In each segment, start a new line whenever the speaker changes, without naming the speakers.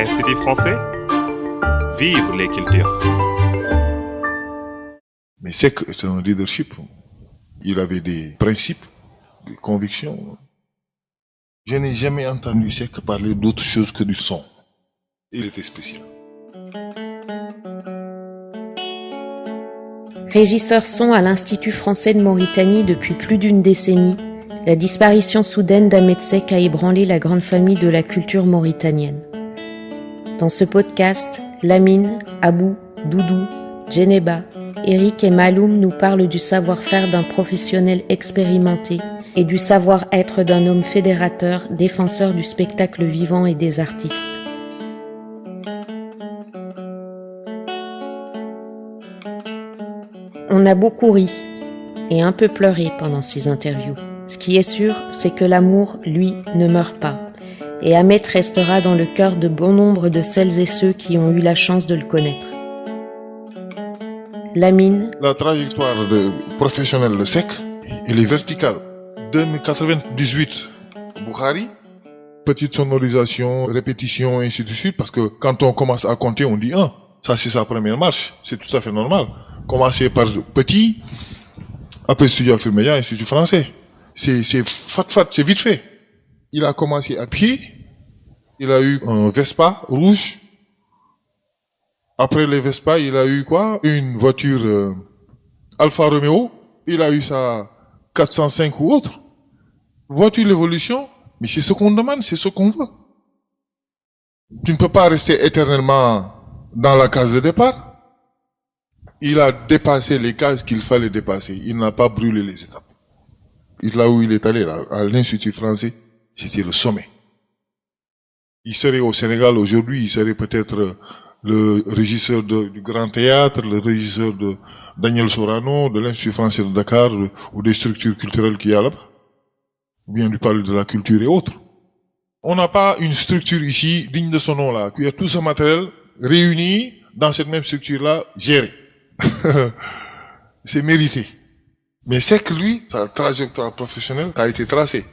Institut français, vivre les cultures.
Mais Seck est un leadership. Il avait des principes, des convictions. Je n'ai jamais entendu Seck parler d'autre chose que du son. Il était spécial.
Régisseur son à l'Institut français de Mauritanie depuis plus d'une décennie, la disparition soudaine d'Ahmed Seck a ébranlé la grande famille de la culture mauritanienne. Dans ce podcast, Lamine, Abou, Doudou, Djeneba, Eric et Maloum nous parlent du savoir-faire d'un professionnel expérimenté et du savoir-être d'un homme fédérateur, défenseur du spectacle vivant et des artistes. On a beaucoup ri et un peu pleuré pendant ces interviews. Ce qui est sûr, c'est que l'amour, lui, ne meurt pas. Et Ahmed restera dans le cœur de bon nombre de celles et ceux qui ont eu la chance de le connaître. Lamine.
La trajectoire professionnelle de Seck, elle est verticale. 2098, Bukhari, petite sonorisation, répétition, ainsi de suite, parce que quand on commence à compter, on dit 1. Ça, c'est sa première marche. C'est tout à fait normal. Commencer par petit, après Studio Afrique Média, Institut français. C'est c'est vite fait. Il a commencé à pied. Il a eu un Vespa rouge. Après les Vespa, il a eu quoi? Une voiture Alfa Romeo. Il a eu sa 405 ou autre. Vois-tu l'évolution? Mais c'est ce qu'on demande, c'est ce qu'on veut. Tu ne peux pas rester éternellement dans la case de départ. Il a dépassé les cases qu'il fallait dépasser. Il n'a pas brûlé les étapes. Là où il est allé, là, à l'Institut français, c'était le sommet. Il serait au Sénégal aujourd'hui, il serait peut-être le régisseur du Grand Théâtre, le régisseur de Daniel Sorano, de l'Institut français de Dakar, ou des structures culturelles qu'il y a là-bas. Ou bien du palais de la culture et autres. On n'a pas une structure ici digne de son nom là, qui a tout ce matériel réuni dans cette même structure-là, géré. C'est mérité. Mais c'est que lui, sa trajectoire professionnelle a été tracée.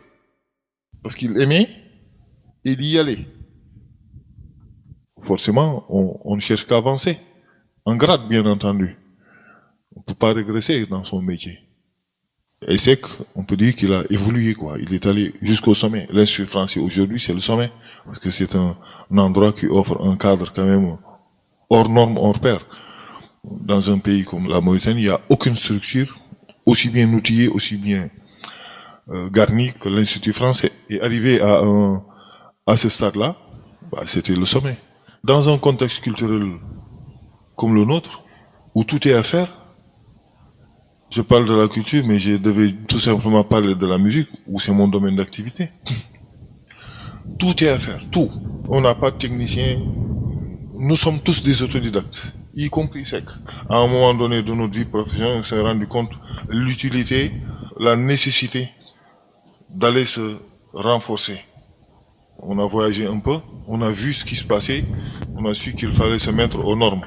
Parce qu'il aimait, et il y allait. Forcément, on ne cherche qu'à avancer. En grade, bien entendu. On ne peut pas régresser dans son métier. Et c'est qu'on peut dire qu'il a évolué, quoi. Il est allé jusqu'au sommet. L'Institut français, aujourd'hui, c'est le sommet. Parce que c'est un endroit qui offre un cadre quand même hors norme, hors pair. Dans un pays comme la Mauritanie, il n'y a aucune structure aussi bien outillée, aussi bien garnie que l'Institut français. Et arrivé à ce stade-là, c'était le sommet. Dans un contexte culturel comme le nôtre, où tout est à faire, je parle de la culture, mais je devais tout simplement parler de la musique, où c'est mon domaine d'activité. Tout est à faire, tout. On n'a pas de technicien. Nous sommes tous des autodidactes, y compris Seck. À un moment donné de notre vie professionnelle, on s'est rendu compte de l'utilité, la nécessité d'aller se renforcer. On a voyagé un peu, on a vu ce qui se passait, on a su qu'il fallait se mettre aux normes,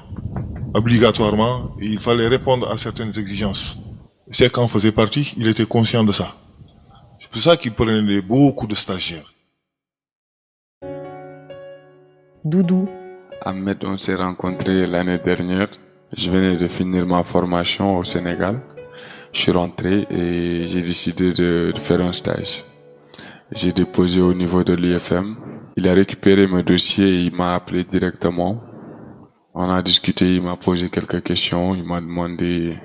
obligatoirement, et il fallait répondre à certaines exigences. Seck en faisait partie, il était conscient de ça. C'est pour ça qu'il prenait beaucoup de stagiaires.
Doudou.
Ahmed, on s'est rencontrés l'année dernière. Je venais de finir ma formation au Sénégal. Je suis rentré et j'ai décidé de faire un stage. J'ai déposé au niveau de l'IFM. Il a récupéré mes dossiers et il m'a appelé directement. On a discuté, il m'a posé quelques questions. Il m'a demandé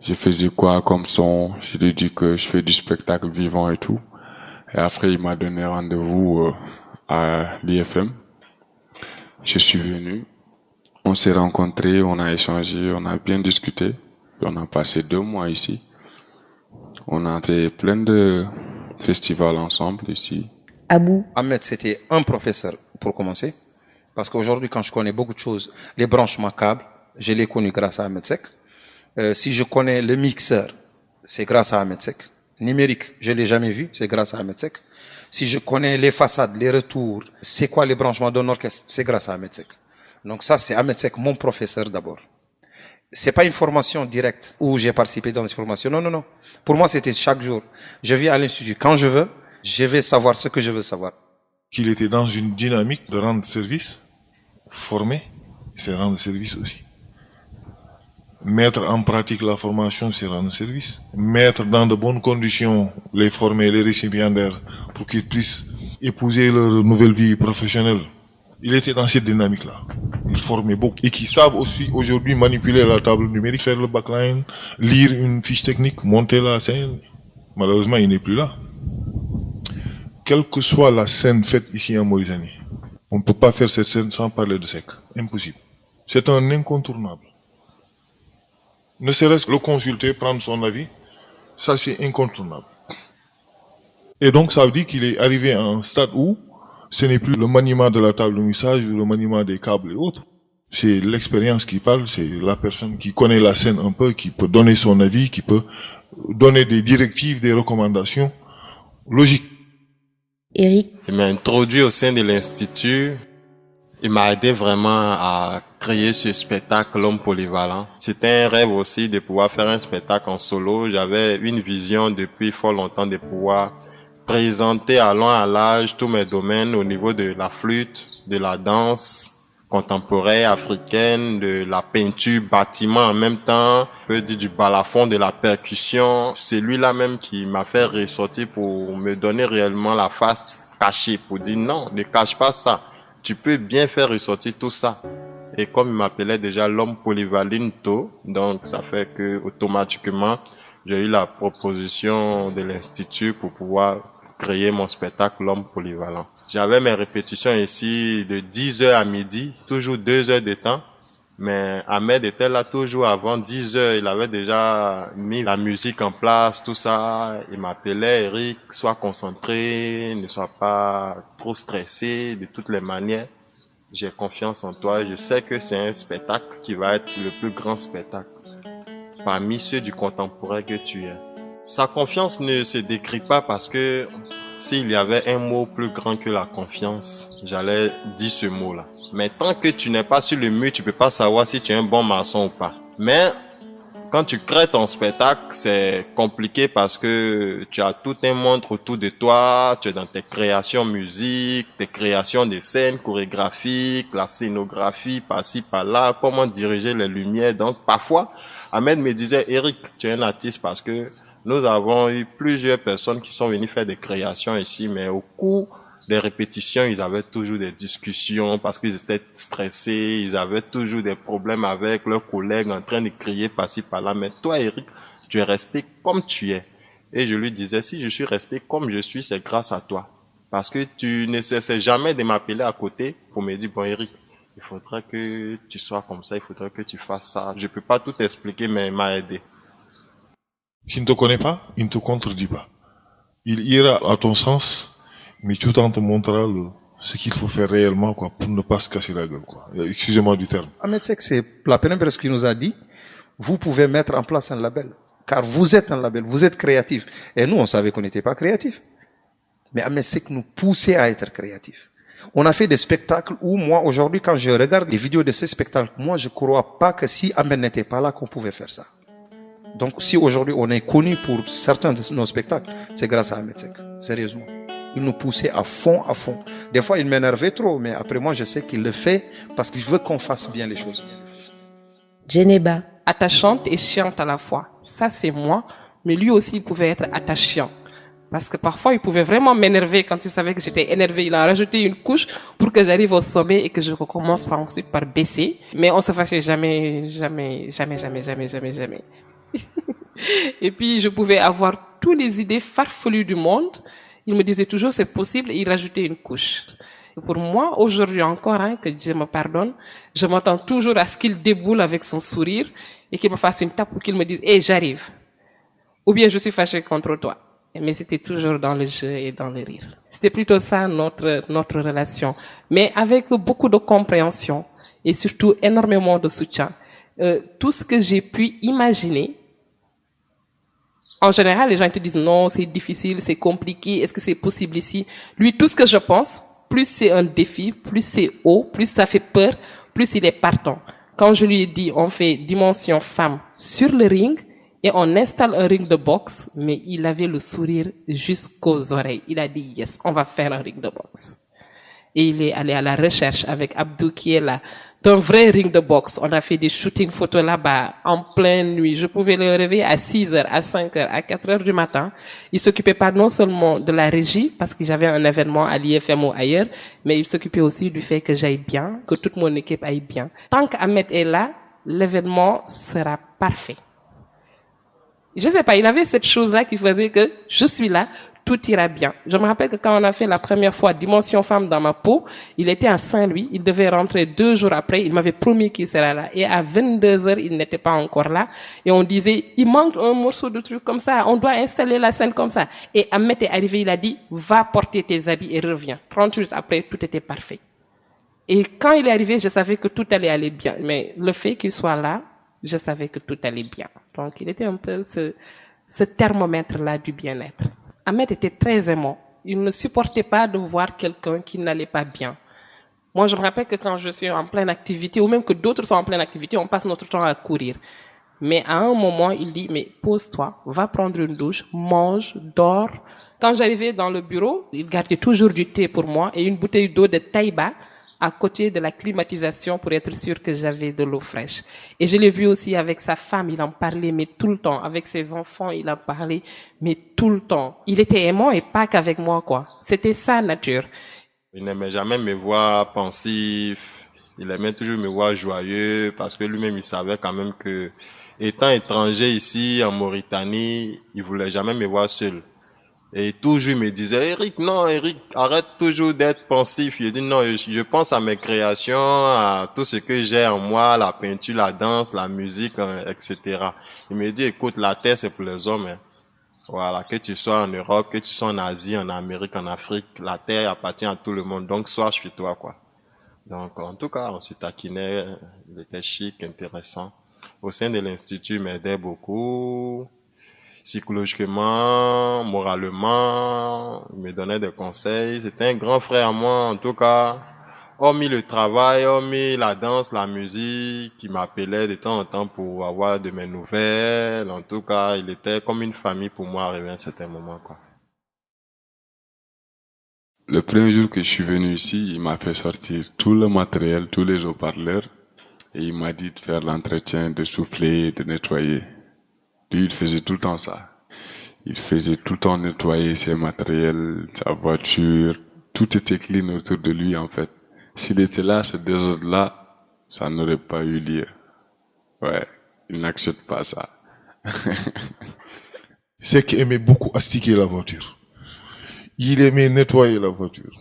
je faisais quoi comme son. Je lui ai dit que je fais du spectacle vivant et tout. Et après, il m'a donné rendez-vous à l'IFM. Je suis venu, on s'est rencontrés, on a échangé, on a bien discuté. On a passé 2 mois ici. On a fait plein de festivals ensemble ici.
Abou.
Ahmed, c'était un professeur pour commencer. Parce qu'aujourd'hui, quand je connais beaucoup de choses, les branchements câbles, je les connu grâce à Ahmed Seck. Si je connais le mixeur, c'est grâce à Ahmed Seck. Numérique, je l'ai jamais vu, c'est grâce à Ahmed Seck. Si je connais les façades, les retours, c'est quoi les branchements d'un orchestre, c'est grâce à Ahmed Seck. Donc ça, c'est Ahmed Seck, mon professeur d'abord. C'est pas une formation directe où j'ai participé dans cette formation. Non, non, non. Pour moi, c'était chaque jour. Je viens à l'institut quand je veux, je vais savoir ce que je veux savoir.
qu'il était dans une dynamique de rendre service, former, c'est rendre service aussi. Mettre en pratique la formation, c'est rendre service. Mettre dans de bonnes conditions les formés, les récipiendaires, pour qu'ils puissent épouser leur nouvelle vie professionnelle. Il était dans cette dynamique-là. Il formait beaucoup. Et qui savent aussi aujourd'hui manipuler la table numérique, faire le backline, lire une fiche technique, monter la scène. Malheureusement, il n'est plus là. Quelle que soit la scène faite ici en Mauritanie, on ne peut pas faire cette scène sans parler de SEC. Impossible. C'est un incontournable. Ne serait-ce que le consulter, prendre son avis, ça c'est incontournable. Et donc ça veut dire qu'il est arrivé à un stade où ce n'est plus le maniement de la table de mixage, le maniement des câbles et autres. C'est l'expérience qui parle, c'est la personne qui connaît la scène un peu, qui peut donner son avis, qui peut donner des directives, des recommandations logiques.
Eric,
Il m'a introduit au sein de l'Institut. Il m'a aidé vraiment à créer ce spectacle L'Homme Polyvalent. C'était un rêve aussi de pouvoir faire un spectacle en solo. J'avais une vision depuis fort longtemps de pouvoir présenter à long à large tous mes domaines au niveau de la flûte, de la danse contemporaine africaine, de la peinture, bâtiment en même temps, on peut dire du balafon, de la percussion. C'est lui-là même qui m'a fait ressortir pour me donner réellement la face cachée, pour dire non, ne cache pas ça. Tu peux bien faire ressortir tout ça. Et comme il m'appelait déjà l'homme polyvalento, donc ça fait que automatiquement, j'ai eu la proposition de l'Institut pour pouvoir créer mon spectacle L'Homme Polyvalent. J'avais mes répétitions ici de 10h à midi, toujours 2 heures de temps. Mais Ahmed était là toujours avant 10 heures. Il avait déjà mis la musique en place, tout ça. Il m'appelait, Eric, sois concentré, ne sois pas trop stressé de toutes les manières. J'ai confiance en toi. Je sais que c'est un spectacle qui va être le plus grand spectacle parmi ceux du contemporain que tu es. Sa confiance ne se décrit pas parce que s'il y avait un mot plus grand que la confiance, j'allais dire ce mot-là. Mais tant que tu n'es pas sur le mur, tu peux pas savoir si tu es un bon maçon ou pas. Mais quand tu crées ton spectacle, c'est compliqué parce que tu as tout un monde autour de toi, tu es dans tes créations musique, tes créations de scènes chorégraphiques, la scénographie par-ci, par-là, comment diriger les lumières. Donc parfois, Ahmed me disait, Eric, tu es un artiste parce que nous avons eu plusieurs personnes qui sont venues faire des créations ici, mais au cours des répétitions, ils avaient toujours des discussions parce qu'ils étaient stressés, ils avaient toujours des problèmes avec leurs collègues en train de crier par-ci, par-là. Mais toi, Eric, tu es resté comme tu es. Et je lui disais, si je suis resté comme je suis, c'est grâce à toi. Parce que tu ne cessais jamais de m'appeler à côté pour me dire, bon, Eric, il faudrait que tu sois comme ça, il faudrait que tu fasses ça. Je peux pas tout expliquer, mais il m'a aidé.
S'il ne te connaît pas, il ne te contredit pas. Il ira à ton sens, mais tout en te montrant ce qu'il faut faire réellement, quoi, pour ne pas se casser la gueule, quoi. Excusez-moi du terme.
Ahmed Seck, c'est la première chose qu'il nous a dit. Vous pouvez mettre en place un label. Car vous êtes un label, vous êtes créatif. Et nous, on savait qu'on n'était pas créatif. Mais Ahmed Seck nous poussait à être créatifs. On a fait des spectacles où, moi, aujourd'hui, quand je regarde les vidéos de ces spectacles, moi, je ne crois pas que si Ahmed n'était pas là, qu'on pouvait faire ça. Donc, si aujourd'hui on est connu pour certains de nos spectacles, c'est grâce à Ahmed Seck. Sérieusement. Il nous poussait à fond, à fond. Des fois, il m'énervait trop, mais après moi, je sais qu'il le fait parce qu'il veut qu'on fasse bien les choses.
Djeneba,
Attachante et chiante à la fois. Ça, c'est moi. Mais lui aussi, il pouvait être attachant. Parce que parfois, il pouvait vraiment m'énerver quand il savait que j'étais énervée. Il a rajouté une couche pour que j'arrive au sommet et que je recommence ensuite par baisser. Mais on se fâchait jamais. Et puis, je pouvais avoir toutes les idées farfelues du monde. Il me disait toujours, c'est possible, et il rajoutait une couche. Et pour moi, aujourd'hui encore, que Dieu me pardonne, je m'attends toujours à ce qu'il déboule avec son sourire et qu'il me fasse une tape pour qu'il me dise, hey, j'arrive. Ou bien je suis fâché contre toi. Mais c'était toujours dans le jeu et dans le rire. C'était plutôt ça notre relation. Mais avec beaucoup de compréhension et surtout énormément de soutien. Tout ce que j'ai pu imaginer, en général, les gens te disent non, c'est difficile, c'est compliqué, est-ce que c'est possible ici? Lui, tout ce que je pense, plus c'est un défi, plus c'est haut, plus ça fait peur, plus il est partant. Quand je lui ai dit, on fait dimension femme sur le ring et on installe un ring de boxe, mais il avait le sourire jusqu'aux oreilles. Il a dit yes, on va faire un ring de boxe. Et il est allé à la recherche avec Abdou qui est là, d'un vrai ring de boxe. On a fait des shootings photos là-bas en pleine nuit. Je pouvais le réveiller à 6h, à 5h, à 4h du matin. Il s'occupait pas non seulement de la régie, parce que j'avais un événement à l'IFM ou ailleurs, mais il s'occupait aussi du fait que j'aille bien, que toute mon équipe aille bien. Tant qu'Ahmed est là, l'événement sera parfait. Je sais pas, il avait cette chose-là qui faisait que je suis là, tout ira bien. Je me rappelle que quand on a fait la première fois Dimension Femme dans ma peau, il était à Saint-Louis, il devait rentrer 2 jours après, il m'avait promis qu'il serait là. Et à 22h, il n'était pas encore là. Et on disait, il manque un morceau de truc comme ça, on doit installer la scène comme ça. Et Ahmed est arrivé, il a dit, va porter tes habits et reviens. 30 minutes après, tout était parfait. Et quand il est arrivé, je savais que tout allait aller bien. Mais le fait qu'il soit là, je savais que tout allait bien. Donc, il était un peu ce thermomètre-là du bien-être. Ahmed était très aimant. Il ne supportait pas de voir quelqu'un qui n'allait pas bien. Moi, je me rappelle que quand je suis en pleine activité, ou même que d'autres sont en pleine activité, on passe notre temps à courir. Mais à un moment, il dit, mais pose-toi, va prendre une douche, mange, dors. Quand j'arrivais dans le bureau, il gardait toujours du thé pour moi et une bouteille d'eau de Taïba à côté de la climatisation pour être sûr que j'avais de l'eau fraîche. Et je l'ai vu aussi avec sa femme, il en parlait, mais tout le temps. Avec ses enfants, il en parlait, mais tout le temps. Il était aimant et pas qu'avec moi, quoi. C'était sa nature.
Il n'aimait jamais me voir pensif. Il aimait toujours me voir joyeux parce que lui-même, il savait quand même que, étant étranger ici, en Mauritanie, il voulait jamais me voir seul. Et toujours il me disait, Eric, non, Eric, arrête toujours d'être pensif. Je dis, non, je pense à mes créations, à tout ce que j'ai en moi, la peinture, la danse, la musique, etc. Il me dit, écoute, la terre, c'est pour les hommes. Hein. Voilà, que tu sois en Europe, que tu sois en Asie, en Amérique, en Afrique, la terre appartient à tout le monde. Donc, sois chez toi, quoi. Donc, en tout cas, on se taquinait, il était chic, intéressant. Au sein de l'Institut, il m'aidait beaucoup. Psychologiquement, moralement, il me donnait des conseils. C'était un grand frère à moi, en tout cas. Hormis le travail, hormis la danse, la musique, il m'appelait de temps en temps pour avoir de mes nouvelles. En tout cas, il était comme une famille pour moi arrivé à un certain moment, quoi.
Le premier jour que je suis venu ici, il m'a fait sortir tout le matériel, tous les haut-parleurs, et il m'a dit de faire l'entretien, de souffler, de nettoyer. Lui, il faisait tout le temps ça. Il faisait tout le temps nettoyer ses matériels, sa voiture. Tout était clean autour de lui, en fait. S'il était là, ce désordre-là, ça n'aurait pas eu lieu. Ouais, il n'accepte pas ça.
C'est qu'il aimait beaucoup astiquer la voiture. Il aimait nettoyer la voiture.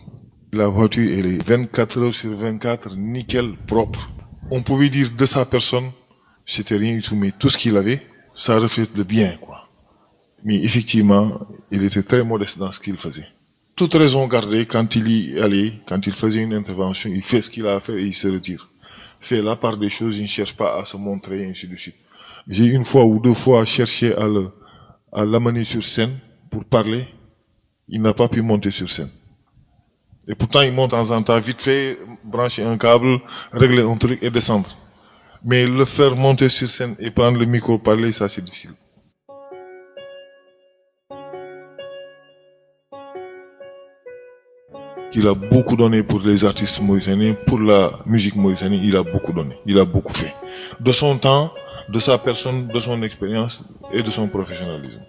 La voiture, elle est 24 heures sur 24, nickel, propre. On pouvait dire de sa personne, c'était rien du tout, mais tout ce qu'il avait, ça reflète le bien, quoi. Mais effectivement, il était très modeste dans ce qu'il faisait. Toute raison gardée, quand il y allait, quand il faisait une intervention, il fait ce qu'il a à faire et il se retire. Fait la part des choses, il ne cherche pas à se montrer, et ainsi de suite. J'ai une fois ou deux fois cherché à l'amener sur scène pour parler. Il n'a pas pu monter sur scène. Et pourtant, il monte de temps en temps, vite fait, brancher un câble, régler un truc et descendre. Mais le faire monter sur scène et prendre le micro, parler, ça c'est difficile. Il a beaucoup donné pour les artistes mauritaniens, pour la musique mauritanienne, il a beaucoup donné, il a beaucoup fait. De son temps, de sa personne, de son expérience et de son professionnalisme.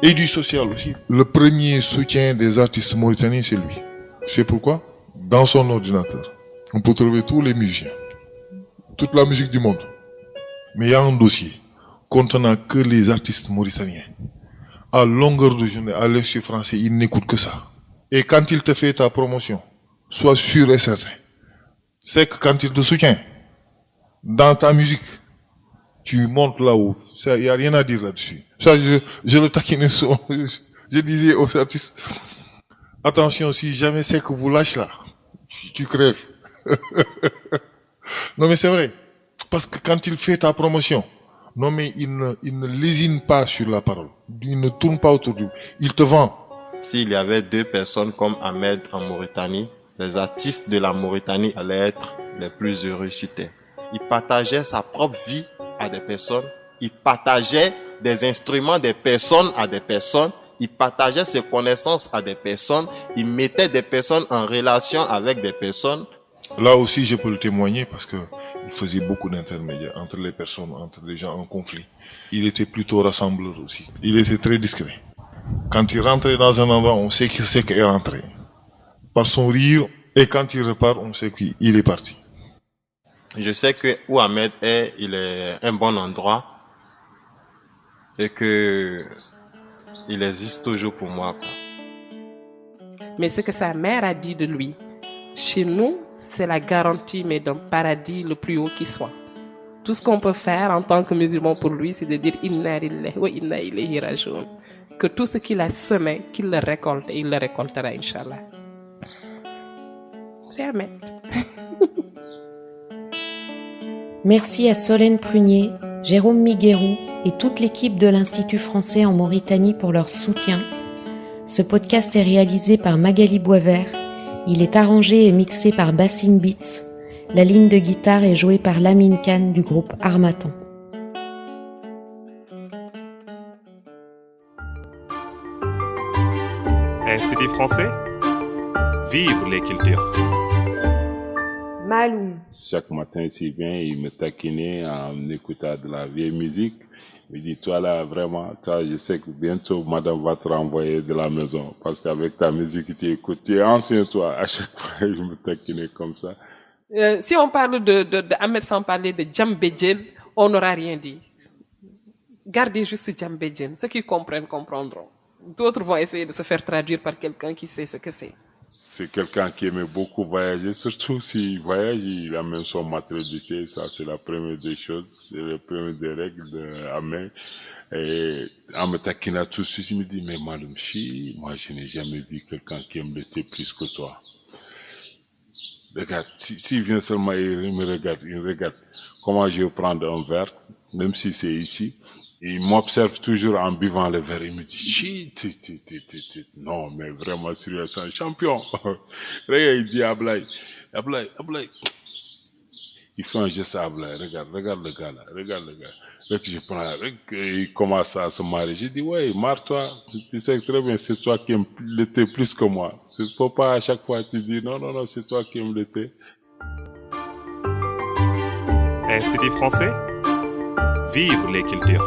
Et du social aussi. Le premier soutien des artistes mauritaniens, c'est lui. C'est pourquoi, dans son ordinateur, on peut trouver tous les musiciens, toute la musique du monde. Mais il y a un dossier contenant que les artistes mauritaniens. À longueur de journée, à l'Institut français, ils n'écoutent que ça. Et quand il te fait ta promotion, sois sûr et certain, c'est que quand il te soutient, dans ta musique, tu montes là-haut. Il n'y a rien à dire là-dessus. Ça, je le taquinais souvent. Je disais aux artistes, attention, si jamais c'est que vous lâchez là, tu crèves. Non mais c'est vrai. Parce que quand il fait ta promotion, non mais il ne lésine pas sur la parole. Il ne tourne pas autour de lui. Il te vend.
S'il y avait 2 personnes comme Ahmed en Mauritanie, les artistes de la Mauritanie allaient être les plus heureux sur terre. Il partageait sa propre vie à des personnes. Il partageait des instruments des personnes à des personnes. il partageait ses connaissances à des personnes, il mettait des personnes en relation avec des personnes.
Là aussi, je peux le témoigner parce que il faisait beaucoup d'intermédiaires entre les personnes, entre les gens en conflit. Il était plutôt rassembleur aussi. Il était très discret. Quand il rentrait dans un endroit, on sait qu'il sait qu'il est rentré. Par son rire, et quand il repart, on sait qu'il est parti.
Je sais que où Ahmed est, il est un bon endroit et que il existe toujours pour moi.
Mais ce que sa mère a dit de lui, chez nous, c'est la garantie, mais d'un paradis le plus haut qui soit. Tout ce qu'on peut faire en tant que musulman pour lui, c'est de dire Inna lillahi wa inna ilayhi rajoun. Que tout ce qu'il a semé, qu'il le récolte et il le récoltera, Inch'Allah. C'est Ahmed.
Merci à Solène Prunier, Jérôme Miguerou et toute l'équipe de l'Institut français en Mauritanie pour leur soutien. Ce podcast est réalisé par Magali Boisvert. Il est arrangé et mixé par Bassine Beats. La ligne de guitare est jouée par Lamine Khan du groupe Harmattan.
Institut français, vivre les cultures.
Maloum.
Chaque matin, s'il vient, il me taquinait en écoutant de la vieille musique. Il dit, toi là, vraiment, toi, je sais que bientôt, madame va te renvoyer de la maison. Parce qu'avec ta musique que tu écoutes, tu es ancien, toi. À chaque fois, il me taquinait comme ça.
Si on parle de Ahmed sans parler de Djambedjen, on n'aura rien dit. Gardez juste Djambedjen. Ceux qui comprennent, comprendront. D'autres vont essayer de se faire traduire par quelqu'un qui sait ce que c'est.
C'est quelqu'un qui aimait beaucoup voyager, surtout s'il voyage, il amène son matériel d'été, ça c'est la première des choses, c'est la première des règles d'Ahmed. Et en me taquinant tout de suite, il me dit, mais Madame Chi, moi je n'ai jamais vu quelqu'un qui aime l'été plus que toi. Regarde, s'il vient seulement, il me regarde comment je vais prendre un verre, même si c'est ici. Il m'observe toujours en buvant le verre. Il me dit, chi, non, mais vraiment sérieux, c'est un champion. Regarde, il dit à Ablaï. Il fait un geste à Ablaï. Regarde le gars là, regarde le gars. Dès que je prends, il commence à se marier. Je dis, ouais, marre-toi. Tu sais très bien, c'est toi qui aimes l'été plus que moi. Il ne faut pas à chaque fois te dire, non, c'est toi qui aimes l'été.
Institut français, vivre les cultures.